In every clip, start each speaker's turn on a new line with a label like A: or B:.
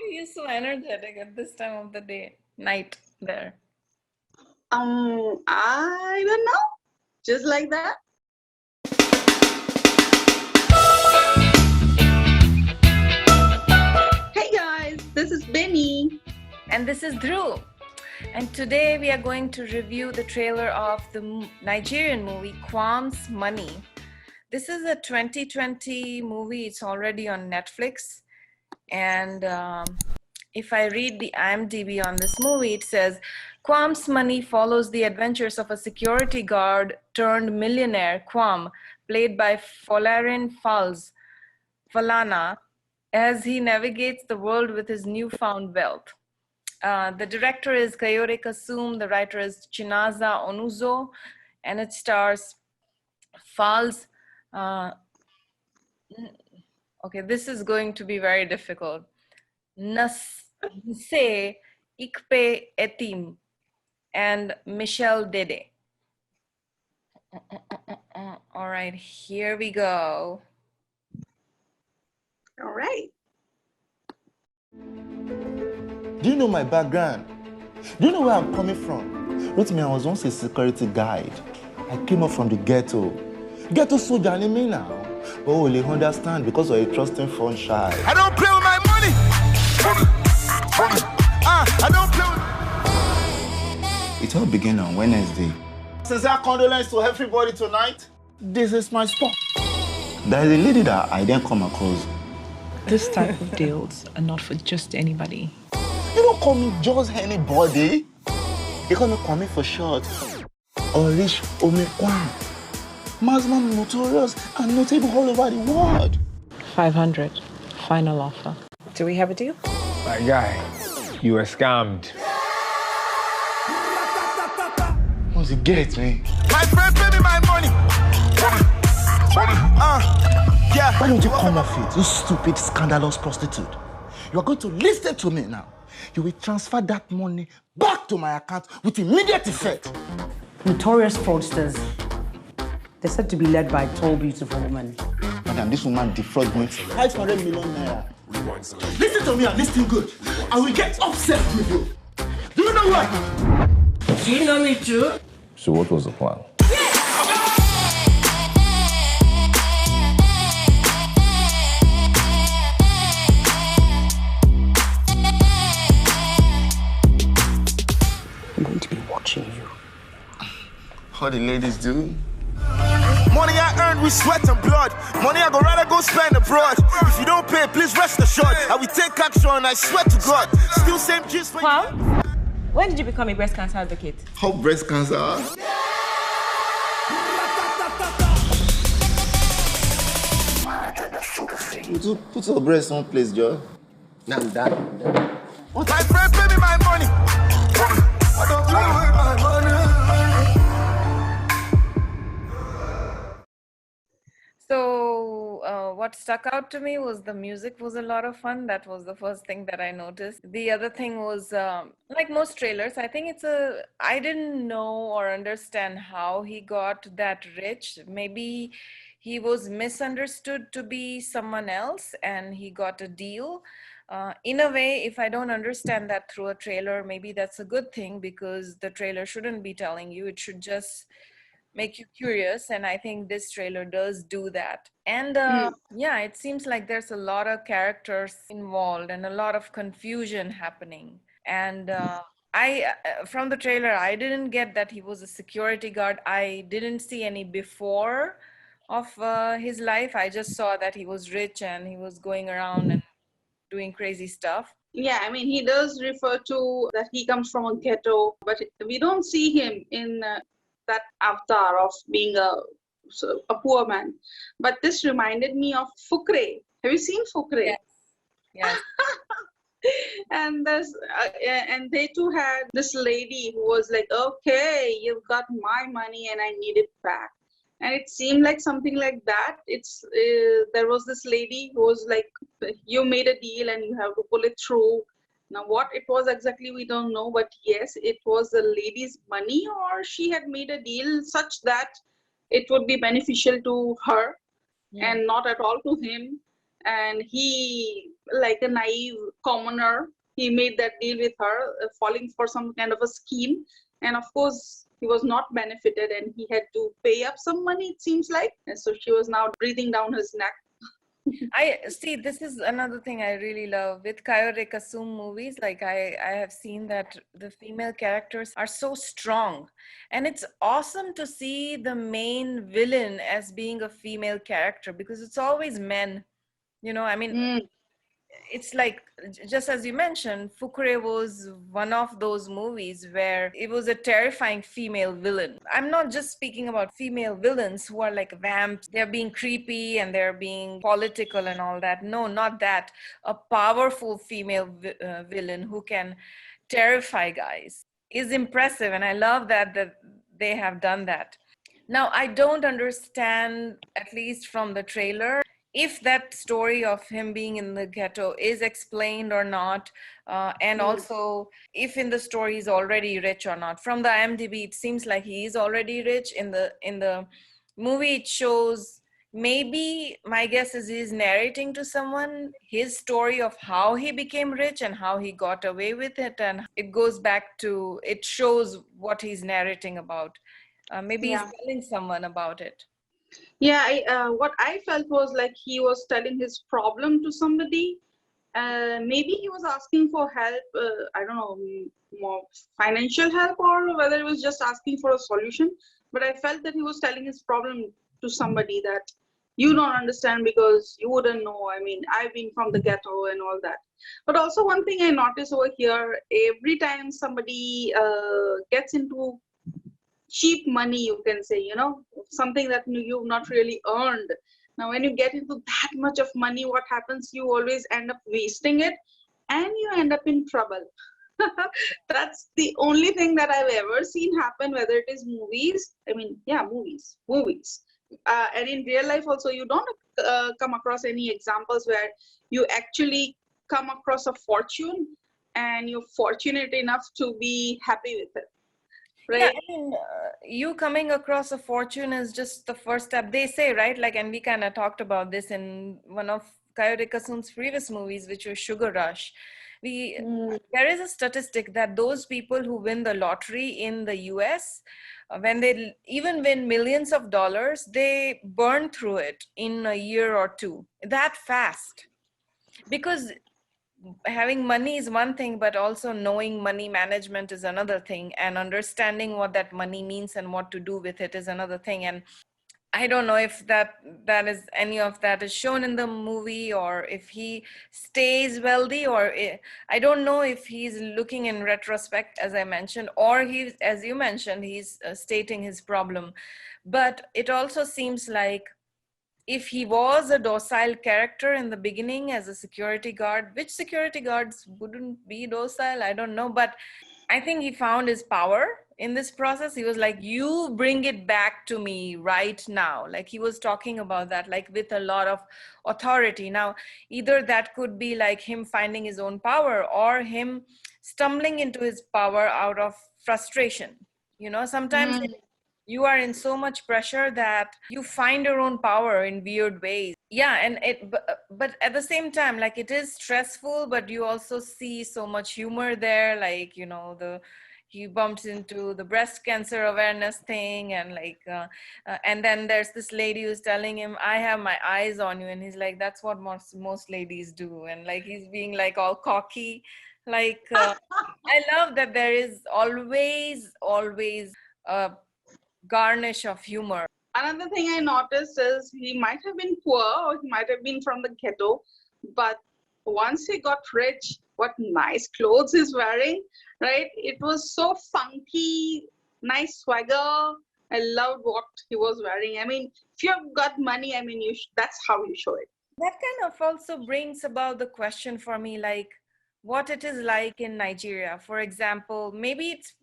A: are you so energetic at this time of the day, night there?
B: I don't know. Just like that. Hey guys, this is Benny.
A: And this is Dhruv. And today we are going to review the trailer of the Nigerian movie Quam's Money. This is a 2020 movie. It's already on Netflix. And if I read the IMDb on this movie, it says, Quam's Money follows the adventures of a security guard turned millionaire, Quam, played by Folarin Falz Falana, as he navigates the world with his newfound wealth. The director is Kayode Kasum, the writer is Chinaza Onuzo, and it stars Falz. Okay, this is going to be very difficult. Nse Ikpe-Etim and Michelle Dede. All right, here we go.
B: All right.
C: Do you know my background? Do you know where I'm coming from? With me, I was once a security guide. I came up from the ghetto. Ghetto soldier in me now. But only understand because of a trusting phone shy.
D: I don't play with my money. I don't play with...
C: It all began on Wednesday. Sincere condolence to everybody tonight. This is my spot. There is a lady that I then come across.
E: This type of deals are not for just anybody.
C: You don't call me just anybody. You call me Kwame for short. Orish Omekwan. Masman notorious and notable all over the world.
E: 500, final offer. Do we have a deal?
F: My guy, you were scammed.
C: Once you get me.
D: My friend pay me my money. Yeah.
C: Why don't you come off it, you stupid, scandalous prostitute? You are going to listen to me now. You will transfer that money back to my account with immediate effect.
G: Notorious fraudsters. They're said to be led by a tall, beautiful woman.
C: Madam, this woman defrauded me 500 million naira. Listen to me and listen good. I will get upset with you. Do you know what?
G: Do you know me too?
H: So what was the plan?
G: I'm going to be watching you.
C: How the ladies do?
D: Money I earned with sweat and blood. Money I go rather go spend abroad. If you don't pay, please rest assured. I will take action, I swear to God. Still same gist for
I: Wow. When did you become a breast cancer advocate?
C: How breast cancer? Put your breast on place, Joe. Now that.
D: my friend pay me my money. I don't play with my money.
A: So what stuck out to me was the music was a lot of fun. That was the first thing that I noticed. The other thing was, like most trailers, I think I didn't know or understand how he got that rich. Maybe he was misunderstood to be someone else and he got a deal. In a way, if I don't understand that through a trailer, maybe that's a good thing, because the trailer shouldn't be telling you. It should just make you curious, and I think this trailer does do that. And yeah, it seems like there's a lot of characters involved and a lot of confusion happening. And from the trailer, I didn't get that he was a security guard. I didn't see any before of his life. I just saw that he was rich and he was going around and doing crazy stuff.
B: Yeah, I mean, he does refer to that he comes from a ghetto, but we don't see him in that avatar of being a poor man. But this reminded me of Fukre. Have you seen Fukre?
A: Yes. Yes.
B: And they too had this lady who was like, okay, you've got my money and I need it back. And it seemed like something like that. There was this lady who was like, you made a deal and you have to pull it through. Now, what it was exactly, we don't know. But yes, it was the lady's money, or she had made a deal such that it would be beneficial to her and not at all to him. and he, like a naive commoner, he made that deal with her, falling for some kind of a scheme. And of course, he was not benefited and he had to pay up some money, it seems like. And so she was now breathing down his neck.
A: I see, this is another thing I really love with Kayode Kasum movies. Like I have seen that the female characters are so strong, and it's awesome to see the main villain as being a female character, because it's always men. I mean, it's like, just as you mentioned, Fukure was one of those movies where it was a terrifying female villain. I'm not just speaking about female villains who are like vamps, they're being creepy and they're being political and all that. No, not that. A powerful female villain who can terrify guys is impressive, and I love that they have done that. Now, I don't understand, at least from the trailer, if that story of him being in the ghetto is explained or not, and also if in the story he's already rich or not. From the IMDb, it seems like he is already rich. In the movie, it shows, maybe my guess is he's narrating to someone his story of how he became rich and how he got away with it, and it goes back to, it shows what he's narrating about. Maybe he's telling someone about it.
B: Yeah, what I felt was like he was telling his problem to somebody. Maybe he was asking for help, I don't know, more financial help, or whether he was just asking for a solution. But I felt that he was telling his problem to somebody that you don't understand because you wouldn't know. I mean, I've been from the ghetto and all that. But also one thing I noticed over here, every time somebody gets into cheap money, you can say, something that you've not really earned. Now, when you get into that much of money, what happens? You always end up wasting it and you end up in trouble. That's the only thing that I've ever seen happen, whether it is movies. I mean, yeah, movies. And in real life also, you don't come across any examples where you actually come across a fortune and you're fortunate enough to be happy with it. Right.
A: Yeah, I mean, you coming across a fortune is just the first step. They say, right? Like, and we kind of talked about this in one of Kayode Kasum's previous movies, which was Sugar Rush. There is a statistic that those people who win the lottery in the US, when they even win millions of dollars, they burn through it in a year or two, that fast. Because having money is one thing, but also knowing money management is another thing, and understanding what that money means and what to do with it is another thing. And I don't know if that is, any of that is shown in the movie, or if he stays wealthy, or I don't know if he's looking in retrospect, as I mentioned, or he's, as you mentioned, he's stating his problem. But it also seems like if he was a docile character in the beginning as a security guard, which security guards wouldn't be docile? I don't know. But I think he found his power in this process. He was like, you bring it back to me right now. Like, he was talking about that, like with a lot of authority. Now, either that could be like him finding his own power, or him stumbling into his power out of frustration. Sometimes you are in so much pressure that you find your own power in weird ways. Yeah, and but at the same time, like, it is stressful, but you also see so much humor there. Like, he bumps into the breast cancer awareness thing, and like, and then there's this lady who's telling him, I have my eyes on you, and he's like, that's what most ladies do. And like, he's being like all cocky. Like, I love that there is always a garnish of humor.
B: Another thing I noticed is he might have been poor, or he might have been from the ghetto, but once he got rich, what nice clothes he's wearing, right? It was so funky, nice swagger. I loved what he was wearing. I mean, if you've got money, I mean, that's how you show it.
A: That kind of also brings about the question for me, like, what it is like in Nigeria. For example, maybe it's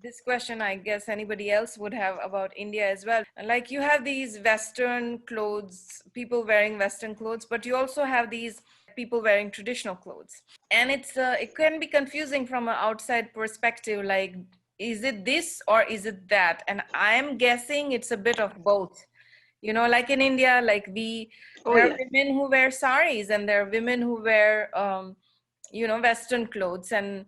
A: this question, I guess anybody else would have about India as well. Like, you have these Western clothes, people wearing Western clothes, but you also have these people wearing traditional clothes. And it can be confusing from an outside perspective, like, is it this or is it that? And I'm guessing it's a bit of both. You know, like in India, like there are
B: yeah.
A: women who wear saris and there are women who wear, Western clothes. And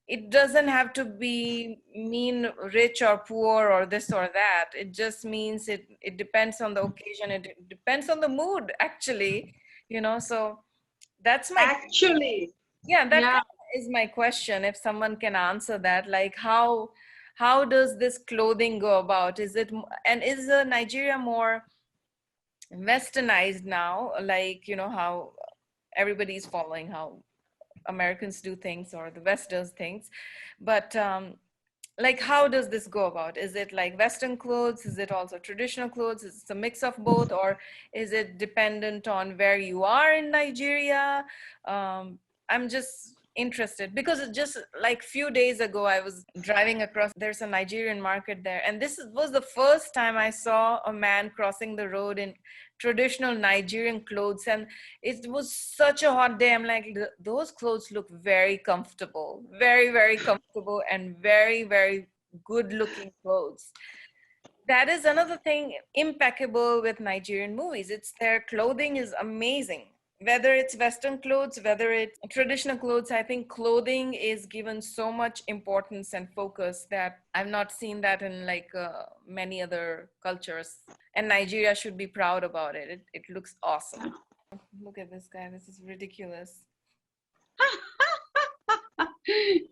A: it doesn't have to be mean rich or poor or this or that. It just means it depends on the occasion. It depends on the mood, actually, so that's my
B: Actually,
A: yeah, that
B: yeah.
A: kind of is my question. If someone can answer that, like how does this clothing go about? Is Nigeria more westernized now? Like, how everybody's following how Americans do things or the West does things. But like, how does this go about? Is it like Western clothes? Is it also traditional clothes? Is it a mix of both? Or is it dependent on where you are in Nigeria? I'm just interested because just like few days ago I was driving across, there's a Nigerian market there, and was the first time I saw a man crossing the road in traditional Nigerian clothes, and it was such a hot day. I'm like, those clothes look very comfortable, very, very comfortable, and very, very good looking clothes. That is another thing impeccable with Nigerian movies. It's their clothing is amazing. Whether it's Western clothes, whether it's traditional clothes, I think clothing is given so much importance and focus that I've not seen that in like many other cultures. And Nigeria should be proud about it. It looks awesome. Look at this guy. This is ridiculous.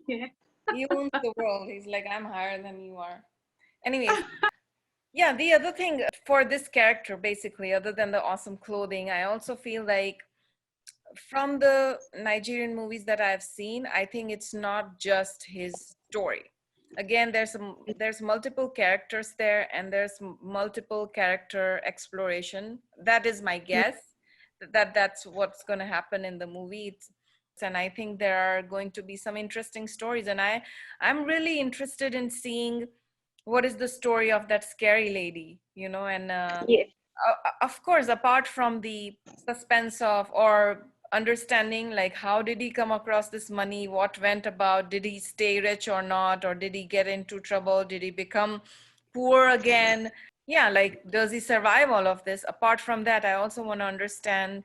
B: Yeah.
A: He owns the world. He's like, I'm higher than you are. Anyways. Yeah, the other thing for this character, basically, other than the awesome clothing, I also feel like from the Nigerian movies that I've seen, I think it's not just his story. Again, there's multiple characters there, and there's multiple character exploration. That is my guess, that's what's going to happen in the movie. And I think there are going to be some interesting stories, and I'm really interested in seeing what is the story of that scary lady, and
B: Yeah.
A: Of course, apart from the suspense of or understanding, like, how did he come across this money, what went about, did he stay rich or not, or did he get into trouble, did he become poor again, like, does he survive all of this? Apart from that, I also want to understand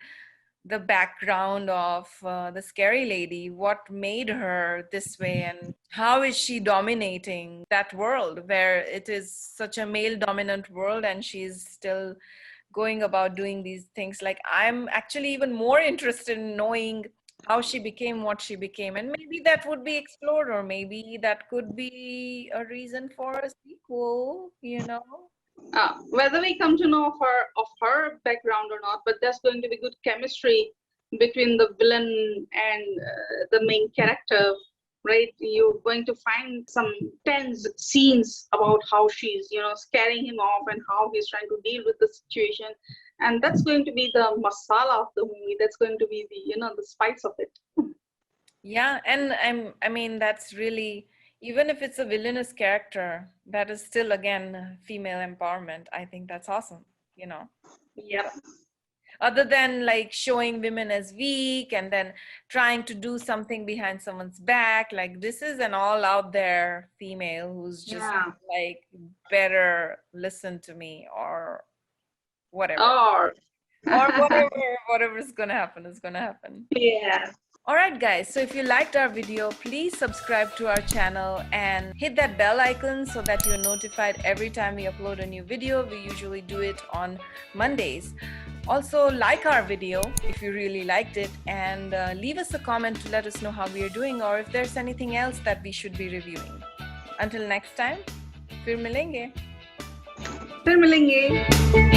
A: the background of the scary lady, what made her this way, and how is she dominating that world where it is such a male dominant world, and she's still going about doing these things. Like, I'm actually even more interested in knowing how she became what she became, and maybe that would be explored, or maybe that could be a reason for a sequel,
B: Whether we come to know of her background or not, but there's going to be good chemistry between the villain and the main character, right? You're going to find some tense scenes about how she's, scaring him off and how he's trying to deal with the situation. And that's going to be the masala of the movie. That's going to be the, the spice of it.
A: Yeah, and I mean, that's really, even if it's a villainous character, that is still, again, female empowerment. I think that's awesome,
B: Yeah.
A: Other than like showing women as weak and then trying to do something behind someone's back, like, this is an all out there female who's just like, better listen to me, or whatever.
B: Or
A: whatever's gonna happen is gonna happen.
B: Yeah.
A: All right, guys, so if you liked our video, please subscribe to our channel and hit that bell icon so that you're notified every time we upload a new video. We usually do it on Mondays. Also, like our video if you really liked it, and leave us a comment to let us know how we are doing, or if there's anything else that we should be reviewing. Until next time, Fir milenge.
B: Fir milenge.